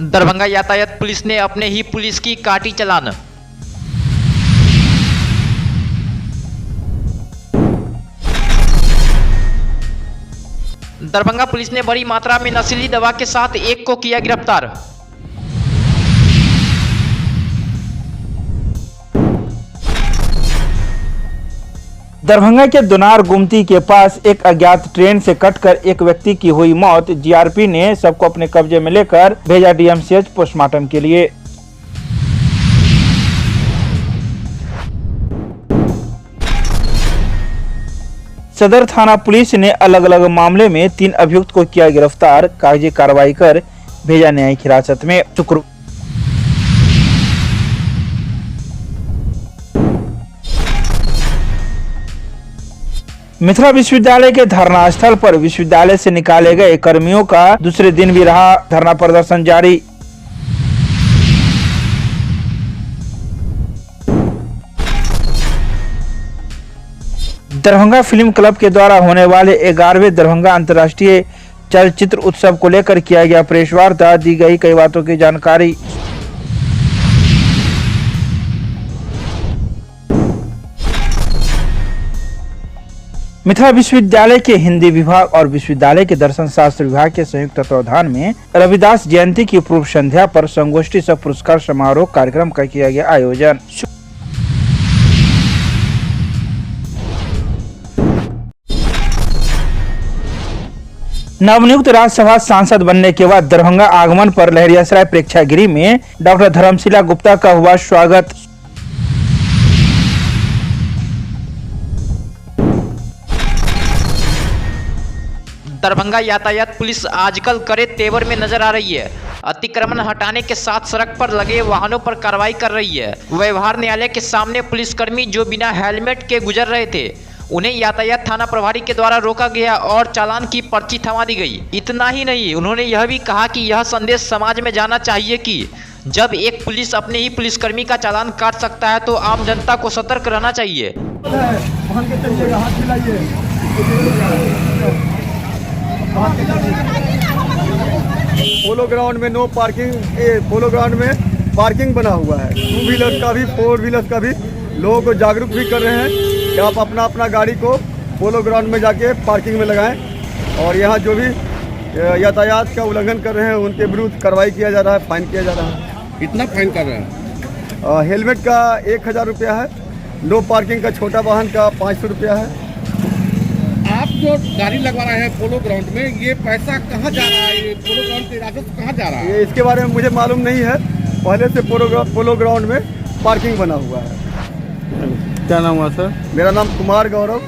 दरभंगा यातायात पुलिस ने अपने ही पुलिस की काटी चालान। दरभंगा पुलिस ने बड़ी मात्रा में नशीली दवा के साथ एक को किया गिरफ्तार। दरभंगा के दोनार गुमती के पास एक अज्ञात ट्रेन से कटकर एक व्यक्ति की हुई मौत। जीआरपी ने सबको अपने कब्जे में लेकर भेजा डीएमसीएच पोस्टमार्टम के लिए। सदर थाना पुलिस ने अलग अलग मामले में 3 अभियुक्त को किया गिरफ्तार। कागजी कार्रवाई कर भेजा न्यायिक हिरासत में। मिथिला विश्वविद्यालय के धरना स्थल पर विश्वविद्यालय से निकाले गए कर्मियों का दूसरे दिन भी रहा धरना प्रदर्शन जारी। दरभंगा फिल्म क्लब के द्वारा होने वाले 11वें दरभंगा अंतर्राष्ट्रीय चलचित्र उत्सव को लेकर किया गया प्रेस वार्ता। दी गई कई बातों की जानकारी। मिथिला विश्वविद्यालय के हिंदी विभाग और विश्वविद्यालय के दर्शन शास्त्र विभाग के संयुक्त तत्वावधान में रविदास जयंती की पूर्व संध्या पर संगोष्ठी सह पुरस्कार समारोह कार्यक्रम का किया गया आयोजन। नवनियुक्त राज्यसभा सांसद बनने के बाद दरभंगा आगमन पर लहरियासराय प्रेक्षागृह में डॉक्टर धर्मशिला गुप्ता का हुआ स्वागत। दरभंगा यातायात पुलिस आजकल कड़े तेवर में नजर आ रही है। अतिक्रमण हटाने के साथ सड़क पर लगे वाहनों पर कार्रवाई कर रही है। व्यवहार न्यायालय के सामने पुलिसकर्मी जो बिना हेलमेट के गुजर रहे थे उन्हें यातायात थाना प्रभारी के द्वारा रोका गया और चालान की पर्ची थमा दी गई। इतना ही नहीं, उन्होंने यह भी कहा कि यह संदेश समाज में जाना चाहिए कि जब एक पुलिस अपने ही पुलिसकर्मी का चालान काट सकता है तो आम जनता को सतर्क रहना चाहिए। पोलो ग्राउंड में नो पार्किंग, पोलो ग्राउंड में पार्किंग बना हुआ है। 2 व्हीलर का भी 4 व्हीलर का भी लोगों को जागरूक भी कर रहे हैं कि आप अपना अपना गाड़ी को पोलो ग्राउंड में जाके पार्किंग में लगाएं। और यहाँ जो भी यातायात का उल्लंघन कर रहे हैं उनके विरुद्ध कार्रवाई किया जा रहा है, फाइन किया जा रहा है। कितना फाइन कर रहे हैं? हेलमेट का 1000 रुपया है, नो पार्किंग का छोटा वाहन का 500 रुपया है। आप जो गाड़ी लगवा रहे हैं पोलो ग्राउंड में, ये पैसा कहाँ जा रहा है? ये पोलो ग्राउंड के राजस्व कहाँ जा रहा है? ये इसके बारे में मुझे मालूम नहीं है। पहले से पोलो ग्राउंड में पार्किंग बना हुआ है। क्या नाम हुआ सर? मेरा नाम कुमार गौरव।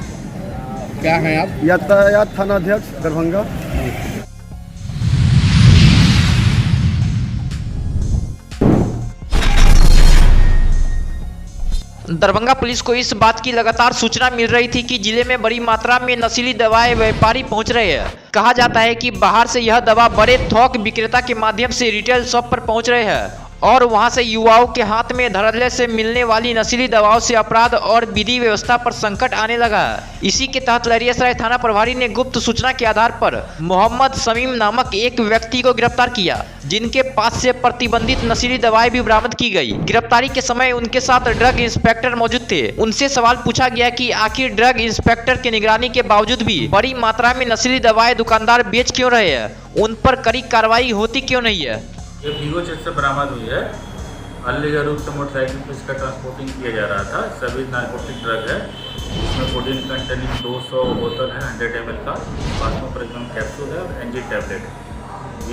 क्या है आप? यातायात थाना अध्यक्ष दरभंगा। दरभंगा पुलिस को इस बात की लगातार सूचना मिल रही थी कि जिले में बड़ी मात्रा में नशीली दवाएं व्यापारी पहुंच रहे हैं। कहा जाता है कि बाहर से यह दवा बड़े थोक विक्रेता के माध्यम से रिटेल शॉप पर पहुंच रहे हैं और वहां से युवाओं के हाथ में धड़ल्ले से मिलने वाली नशीली दवाओं से अपराध और विधि व्यवस्था पर संकट आने लगा। इसी के तहत लहरियासराय थाना प्रभारी ने गुप्त सूचना के आधार पर मोहम्मद समीम नामक एक व्यक्ति को गिरफ्तार किया, जिनके पास से प्रतिबंधित नशीली दवाएं भी बरामद की गई। गिरफ्तारी के समय उनके साथ ड्रग इंस्पेक्टर मौजूद थे। उनसे सवाल पूछा गया कि आखिर ड्रग इंस्पेक्टर की निगरानी के बावजूद भी बड़ी मात्रा में नशीली दवाएं दुकानदार बेच क्यों रहे हैं, उन पर कड़ी कार्रवाई होती क्यों नहीं है। एक वीवो चेक से बरामद हुई है। अनलीगल रूप से मोटरसाइकिल पर इसका ट्रांसपोर्टिंग किया जा रहा था। सभी नार्कोटिक ड्रग है। इसमें प्रोटीन कंटेनिंग 200 बोतल है 100 ml का, प्लाज्मा कैप्सूल है और एनजी टैबलेट है।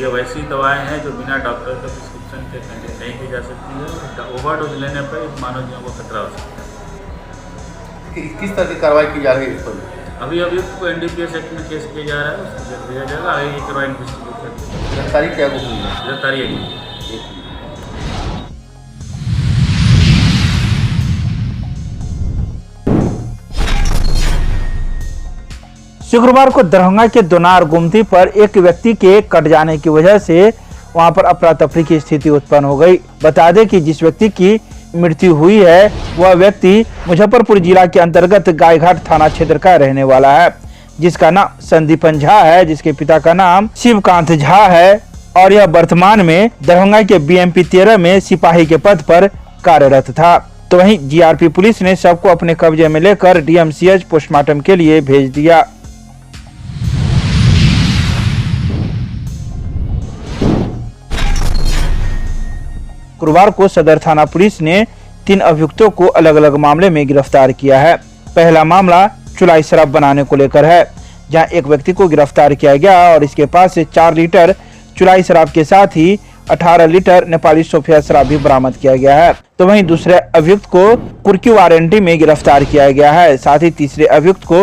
ये वैसी दवाएं हैं जो बिना डॉक्टर के प्रिस्क्रिप्शन के कंटेन नहीं की जा सकती है। ओवरडोज लेने पर मानव जीवन को खतरा हो सकता है। किस तरह की कार्रवाई की जा रही है इस पर? अभी अभियुक्त को NDPS एक्ट में केस किया जा रहा है, उसको जल्द दिया जाएगा। आगे की कार्रवाई इन्वेस्टिगेट गिरफ्तारी क्या हुई है? गिरफ्तारी है। शुक्रवार को दरभंगा के दोनार गुमती पर एक व्यक्ति के कट जाने की वजह से वहां पर अफरा तफरी की स्थिति उत्पन्न हो गई। बता दें कि जिस व्यक्ति की मृत्यु हुई है वह व्यक्ति मुजफ्फरपुर जिला के अंतर्गत गायघाट थाना क्षेत्र का रहने वाला है, जिसका नाम संदीपन झा है, जिसके पिता का नाम शिवकांत झा है। और यह वर्तमान में दरभंगा के बीएमपी 13 में सिपाही के पद पर कार्यरत था। तो वहीं जीआरपी पुलिस ने शव को अपने कब्जे में लेकर डीएमसीएच पोस्टमार्टम के लिए भेज दिया। गुरुवार को सदर थाना पुलिस ने 3 अभियुक्तों को अलग अलग मामले में गिरफ्तार किया है। पहला मामला चुलाई शराब बनाने को लेकर है, जहां एक व्यक्ति को गिरफ्तार किया गया और इसके पास से 4 लीटर चुलाई शराब के साथ ही 18 लीटर नेपाली सोफिया शराब भी बरामद किया गया है। तो वहीं दूसरे अभियुक्त को कुर्की वारंटी में गिरफ्तार किया गया है। साथ ही तीसरे अभियुक्त को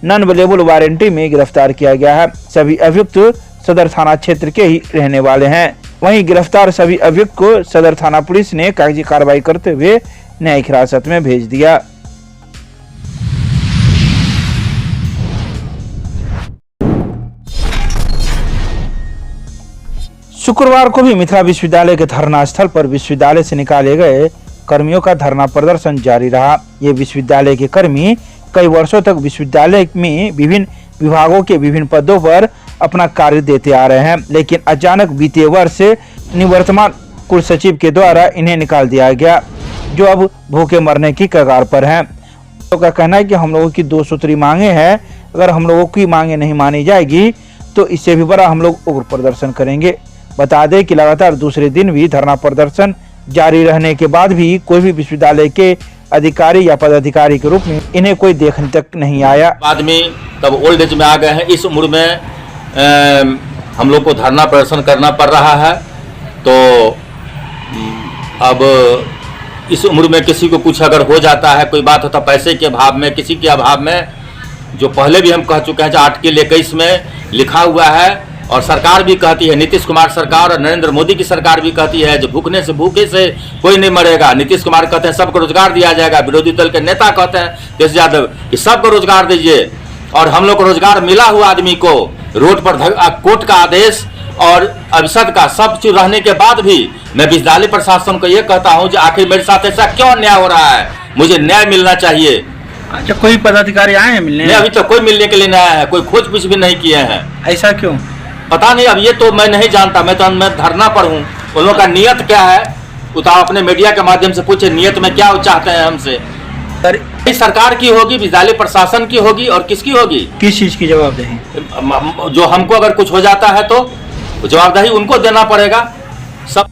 नॉन अवेलेबल वारंटी में गिरफ्तार किया गया है। सभी अभियुक्त सदर थाना क्षेत्र के ही रहने वाले हैं। वहीं गिरफ्तार सभी अभियुक्त को सदर थाना पुलिस ने कागजी कार्रवाई करते हुए न्यायिक हिरासत में भेज दिया। शुक्रवार को भी मिथिला विश्वविद्यालय के धरना स्थल पर विश्वविद्यालय से निकाले गए कर्मियों का धरना प्रदर्शन जारी रहा। ये विश्वविद्यालय के कर्मी कई वर्षों तक विश्वविद्यालय में विभिन्न विभागों के विभिन्न पदों पर अपना कार्य देते आ रहे हैं, लेकिन अचानक बीते वर्ष निवर्तमान कुल सचिव के द्वारा इन्हें निकाल दिया गया, जो अब भूखे मरने की कगार पर हैं। तो का कहना है कि हम लोगों की 2 सूत्री मांगे हैं, अगर हम लोगों की मांगे नहीं मानी जाएगी तो इससे भी बड़ा हम लोग उग्र प्रदर्शन करेंगे। बता दें कि लगातार दूसरे दिन भी धरना प्रदर्शन जारी रहने के बाद भी कोई भी विश्वविद्यालय के अधिकारी या पदाधिकारी के रूप में इन्हें कोई देखने तक नहीं आया। बाद में तब ओल्ड एज में आ गए हैं, इस उम्र में हम लोग को धरना प्रदर्शन करना पड़ रहा है। तो अब इस उम्र में किसी को कुछ अगर हो जाता है, कोई बात होता पैसे के अभाव में, किसी के अभाव में, जो पहले भी हम कह चुके हैं, जो आर्टिकल 21 में लिखा हुआ है और सरकार भी कहती है, नीतीश कुमार सरकार और नरेंद्र मोदी की सरकार भी कहती है जो भूखे से कोई नहीं मरेगा। नीतीश कुमार कहते हैं सबको रोजगार दिया जाएगा, विरोधी दल के नेता कहते हैं तेज यादव कि सबको रोजगार दीजिए, और हम लोग को रोजगार मिला हुआ आदमी को रोड पर कोर्ट का आदेश और अभिषद का सब चीज रहने के बाद भी मैं विश्वविद्यालय प्रशासन को ये कहता हूँ जो आखिर मेरे साथ ऐसा क्यों अन्याय हो रहा है, मुझे न्याय मिलना चाहिए। अच्छा, कोई पदाधिकारी आए हैं मिलने? अभी तो कोई मिलने के लिए नहीं आया है, कोई खोज पूछ भी नहीं किए हैं। ऐसा क्यों पता नहीं, अब ये तो मैं नहीं जानता, मैं धरना पर हूँ। उन लोगों का नियत क्या है वो तो अपने मीडिया के माध्यम से पूछे, नियत में क्या वो चाहते हैं हमसे। सरकार की होगी, विद्यालय प्रशासन की होगी और किसकी होगी? किस चीज की जवाबदेही? जो हमको अगर कुछ हो जाता है तो जवाबदेही उनको देना पड़ेगा। सब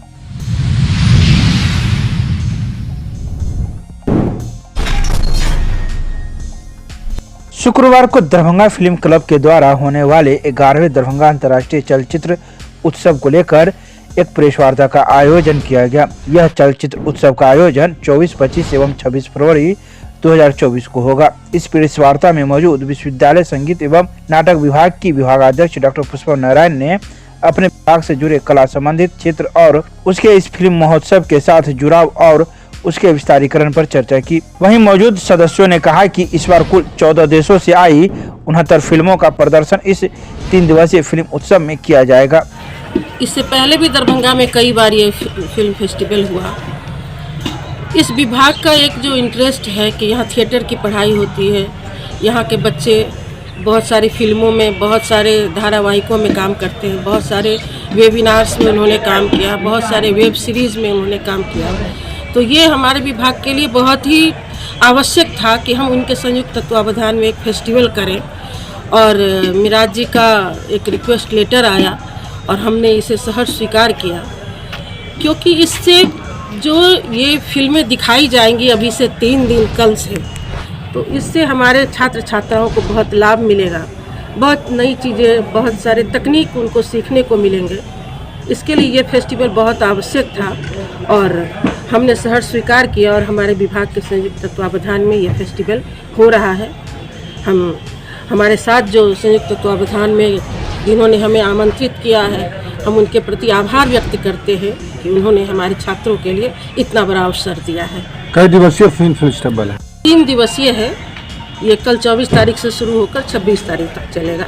शुक्रवार को दरभंगा फिल्म क्लब के द्वारा होने वाले 11वें दरभंगा अंतर्राष्ट्रीय चलचित्र उत्सव को लेकर एक प्रेस वार्ता का आयोजन किया गया। यह चलचित्र उत्सव का आयोजन 24, 25 एवं 26 फरवरी 2024 को होगा। इस प्रेस वार्ता में मौजूद विश्वविद्यालय संगीत एवं नाटक विभाग की विभागाध्यक्ष डॉक्टर पुष्पा नारायण ने अपने विभाग से जुड़े कला संबंधित क्षेत्र और उसके इस फिल्म महोत्सव के साथ जुड़ाव और उसके विस्तारीकरण पर चर्चा की। वहीं मौजूद सदस्यों ने कहा कि इस बार कुल 14 देशों से आई 69 फिल्मों का प्रदर्शन इस 3 दिवसीय फिल्म उत्सव में किया जाएगा। इससे पहले भी दरभंगा में कई बार ये फिल्म फेस्टिवल हुआ। इस विभाग का एक जो इंटरेस्ट है कि यहाँ थिएटर की पढ़ाई होती है, यहाँ के बच्चे बहुत सारी फिल्मों में, बहुत सारे धारावाहिकों में काम करते हैं, बहुत सारे वेबिनार्स में उन्होंने काम किया, बहुत सारे वेब सीरीज़ में उन्होंने काम किया। तो ये हमारे विभाग के लिए बहुत ही आवश्यक था कि हम उनके संयुक्त तत्वावधान में एक फेस्टिवल करें। और मिराज जी का एक रिक्वेस्ट लेटर आया और हमने इसे सहर्ष स्वीकार किया, क्योंकि इससे जो ये फिल्में दिखाई जाएंगी अभी से 3 दिन कल से, तो इससे हमारे छात्र छात्राओं को बहुत लाभ मिलेगा, बहुत नई चीज़ें, बहुत सारे तकनीक उनको सीखने को मिलेंगे। इसके लिए ये फेस्टिवल बहुत आवश्यक था और हमने सहर्ष स्वीकार किया और हमारे विभाग के संयुक्त तत्वावधान में ये फेस्टिवल हो रहा है। हमारे साथ जो संयुक्त तत्वावधान में जिन्होंने हमें आमंत्रित किया है, हम उनके प्रति आभार व्यक्त करते हैं कि उन्होंने हमारे छात्रों के लिए इतना बड़ा अवसर दिया है। कई दिवसीय फिल्म फेस्टिवल है? 3 दिवसीय है। ये कल 24 तारीख से शुरू होकर 26 तारीख तक चलेगा।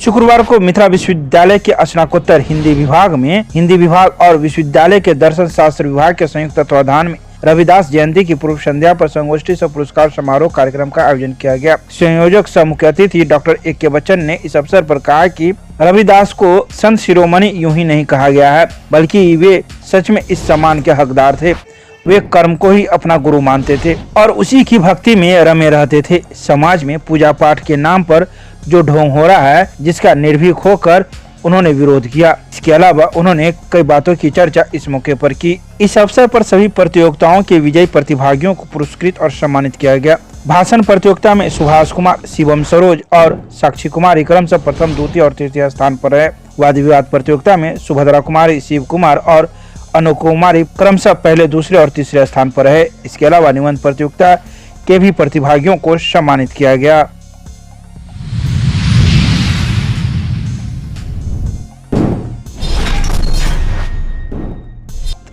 शुक्रवार को मिथिला विश्वविद्यालय के स्नातकोत्तर हिंदी विभाग में हिंदी विभाग और विश्वविद्यालय के दर्शन शास्त्र विभाग के संयुक्त तत्वावधान में रविदास जयंती की पूर्व संध्या पर संगोष्ठी सह पुरस्कार समारोह कार्यक्रम का आयोजन किया गया। संयोजक सह मुख्य अतिथि डॉक्टर ए.के. बच्चन ने इस अवसर पर कहा कि रविदास को संत शिरोमणि यूं ही नहीं कहा गया है, बल्कि वे सच में इस सम्मान के हकदार थे। वे कर्म को ही अपना गुरु मानते थे और उसी की भक्ति में रमे रहते थे। समाज में पूजा पाठ के नाम पर जो ढोंग हो रहा है, जिसका निर्भीक होकर उन्होंने विरोध किया। इसके अलावा उन्होंने कई बातों की चर्चा इस मौके पर की। इस अवसर पर सभी प्रतियोगिताओं के विजयी प्रतिभागियों को पुरस्कृत और सम्मानित किया गया। भाषण प्रतियोगिता में सुभाष कुमार, शिवम सरोज और साक्षी कुमारी क्रमशः प्रथम, द्वितीय और तृतीय स्थान पर रहे। वाद विवाद प्रतियोगिता में सुभद्रा कुमारी, शिव कुमार और अनु कुमारी क्रमशः पहले, दूसरे और तीसरे स्थान पर रहे। इसके अलावा निबंध प्रतियोगिता के भी प्रतिभागियों को सम्मानित किया गया।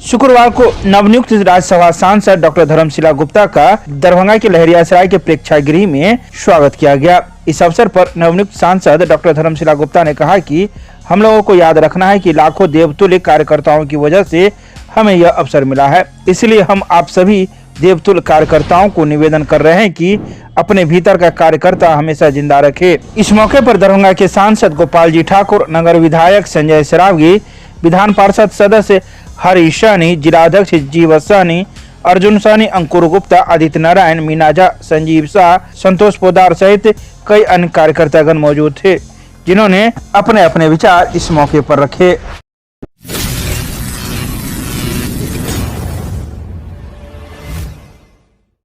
शुक्रवार को नवनियुक्त राज्यसभा सांसद डॉक्टर धर्मशिला गुप्ता का दरभंगा के लहरियासराय के प्रेक्षागृह में स्वागत किया गया। इस अवसर पर नवनियुक्त सांसद डॉक्टर धर्मशिला गुप्ता ने कहा कि हम लोगों को याद रखना है कि लाखों देवतुल्य कार्यकर्ताओं की वजह से हमें यह अवसर मिला है। इसलिए हम आप सभी देवतुल्य कार्यकर्ताओं को निवेदन कर रहे हैं कि अपने भीतर का कार्यकर्ता हमेशा जिंदा रखे। इस मौके पर दरभंगा के सांसद गोपाल जी ठाकुर, नगर विधायक संजय सरावगी, विधान पार्षद सदस्य हरीश सहनी, जिलाध्यक्ष जीव सहनी, अर्जुन सहनी, अंकुर गुप्ता, आदित्य नारायण, मीना झा, संजीव शाह, संतोष पोदार सहित कई अन्य कार्यकर्तागण मौजूद थे, जिन्होंने अपने अपने विचार इस मौके पर रखे।